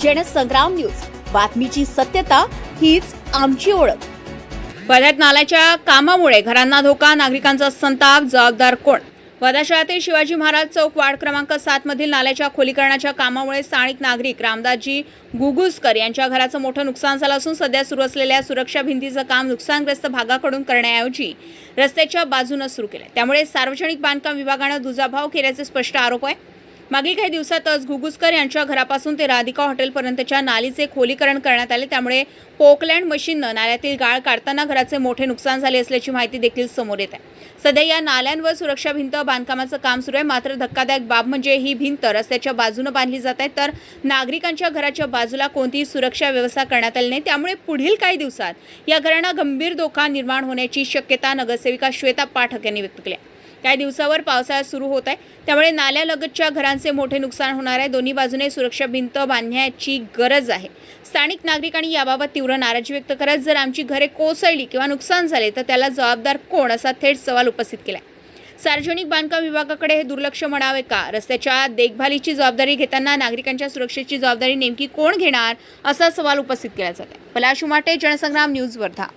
Jansangram news, बातमीची सत्यता हीच आमची ओळख। वर्ध्यात नाल्याच्या कामामुळे घरांना धोका, नागरिकांचा संताप, जबाबदार कोण? वर्धा शहरातील शिवाजी महाराज चौक वार्ड क्रमांक 7 मधील नाल्याच्या खोलीकरणाच्या कामामुळे स्थानिक नागरिक रामदासजी गुगुसकर यांच्या घराचं मोठं नुकसान झालं असून सध्या सुरू असलेल्या सुरक्षा भिंतीचं काम नुकसानग्रस्त भागाकडून करण्याऐवजी रस्त्याच्या बाजूने सुरू केलं। त्यामुळे सार्वजनिक बांधकाम विभागाने दुजाभाव केल्याचे स्पष्ट आरोप आहे। मागील काही दिवसातच गुगुसकर यांच्या घरापासून ते राधिका हॉटेलपर्यंतच्या नालीचे खोलीकरण करण्यात आले। त्यामुळे पोकलँड मशीननं नाल्यातील गाळ काढताना घराचे मोठे नुकसान झाले असल्याची माहिती देखील समोर येत आहे। सध्या या नाल्यांवर सुरक्षा भिंत बांधकामाचं काम सुरू आहे। मात्र धक्कादायक बाब म्हणजे ही भिंत रस्त्याच्या बाजूने बांधली जात आहे, तर नागरिकांच्या घराच्या बाजूला कोणतीही सुरक्षा व्यवस्था करण्यात आली नाही। त्यामुळे पुढील काही दिवसात या घरांना गंभीर धोका निर्माण होण्याची शक्यता नगरसेविका श्वेता पाठक यांनी व्यक्त केली आहे। काही दिवसावर पावसाळा सुरू होत आहे, त्यामुळे नाल्यालगतच्या घरांचे मोठे नुकसान होणार आहे। दोन्ही बाजूने सुरक्षा भिंत बांधण्याची गरज आहे। स्थानिक नागरिकांनी याबाबत तीव्र नाराजी व्यक्त करत जर आमची घरे कोसळली किंवा नुकसान झाले तर त्याला जबाबदार कोण, असा थेट सवाल उपस्थित केला। सार्वजनिक बांधकाम विभागाकडे हे दुर्लक्ष म्हणावे का? रस्त्याच्या देखभालीची जबाबदारी घेताना नागरिकांच्या सुरक्षेची जबाबदारी नेमकी कोण घेणार, असा सवाल उपस्थित केला जात आहे। पलाश उमाटे, जनसंग्राम न्यूज, वर्धा।